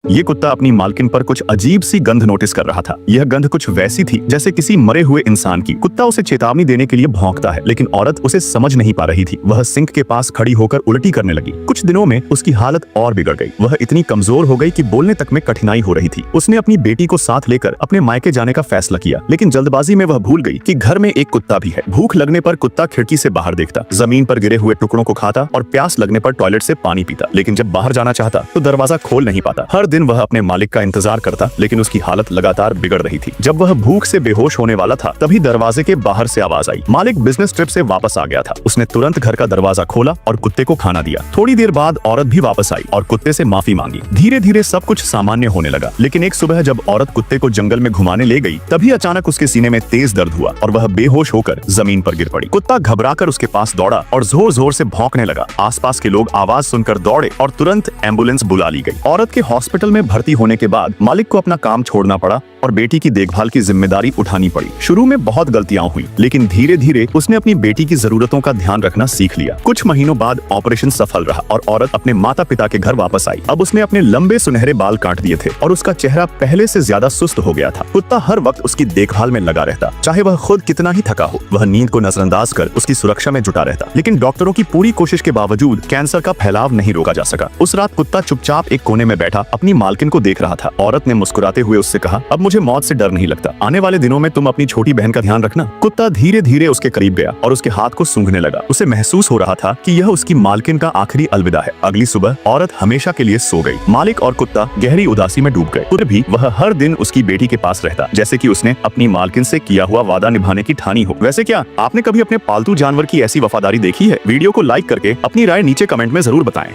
ये कुत्ता अपनी मालकिन पर कुछ अजीब सी गंध नोटिस कर रहा था। यह गंध कुछ वैसी थी जैसे किसी मरे हुए इंसान की। कुत्ता उसे चेतावनी देने के लिए भौंकता है, लेकिन औरत उसे समझ नहीं पा रही थी। वह सिंक के पास खड़ी होकर उल्टी करने लगी। कुछ दिनों में उसकी हालत और बिगड़ गई। वह इतनी कमजोर हो गई कि बोलने तक में कठिनाई हो रही थी। उसने अपनी बेटी को साथ लेकर अपने मायके जाने का फैसला किया, लेकिन जल्दबाजी में वह भूल गई कि घर में एक कुत्ता भी है। भूख लगने पर कुत्ता खिड़की से बाहर देखता, जमीन पर गिरे हुए टुकड़ों को खाता और प्यास लगने पर टॉयलेट से पानी पीता, लेकिन जब बाहर जाना चाहता तो दरवाजा खोल नहीं पाता। हर दिन वह अपने मालिक का इंतजार करता, लेकिन उसकी हालत लगातार बिगड़ रही थी। जब वह भूख से बेहोश होने वाला था, तभी दरवाजे के बाहर से आवाज आई। मालिक बिजनेस ट्रिप से वापस आ गया था। उसने तुरंत घर का दरवाजा खोला और कुत्ते को खाना दिया। थोड़ी देर बाद औरत भी वापस आई और कुत्ते से माफी मांगी। धीरे धीरे सब कुछ सामान्य होने लगा, लेकिन एक सुबह जब औरत कुत्ते को जंगल में घुमाने ले गई, तभी अचानक उसके सीने में तेज दर्द हुआ और वह बेहोश होकर जमीन पर गिर पड़ी। कुत्ता घबराकर उसके पास दौड़ा और जोर जोर से भौंकने लगा। आसपास के लोग आवाज सुनकर दौड़े और तुरंत एम्बुलेंस बुला ली गई। औरत के हॉस्पिटल में भर्ती होने के बाद मालिक को अपना काम छोड़ना पड़ा और बेटी की देखभाल की जिम्मेदारी उठानी पड़ी। शुरू में बहुत गलतियां हुई, लेकिन धीरे धीरे उसने अपनी बेटी की जरूरतों का ध्यान रखना सीख लिया। कुछ महीनों बाद ऑपरेशन सफल रहा और औरत अपने माता पिता के घर वापस आई। अब उसने अपने लंबे सुनहरे बाल काट दिए थे और उसका चेहरा पहले से ज्यादा सुस्त हो गया था। कुत्ता हर वक्त उसकी देखभाल में लगा रहता, चाहे वह खुद कितना ही थका हो। वह नींद को नजरअंदाज कर उसकी सुरक्षा में जुटा रहता, लेकिन डॉक्टरों की पूरी कोशिश के बावजूद कैंसर का फैलाव नहीं रोका जा सका। उस रात कुत्ता चुपचाप एक कोने में बैठा अपनी मालकिन को देख रहा था। औरत ने मुस्कुराते हुए उससे कहा, अब मुझे मौत से डर नहीं लगता। आने वाले दिनों में तुम अपनी छोटी बहन का ध्यान रखना। कुत्ता धीरे धीरे उसके करीब गया और उसके हाथ को सूंघने लगा। उसे महसूस हो रहा था कि यह उसकी मालकिन का आखिरी अलविदा है। अगली सुबह औरत हमेशा के लिए सो गई। मालिक और कुत्ता गहरी उदासी में डूब गए। फिर भी वह हर दिन उसकी बेटी के पास रहता, जैसे कि उसने अपनी मालकिन से किया हुआ वादा निभाने की ठानी हो। वैसे क्या आपने कभी अपने पालतू जानवर की ऐसी वफादारी देखी है? वीडियो को लाइक करके अपनी राय नीचे कमेंट में जरूर बताएं।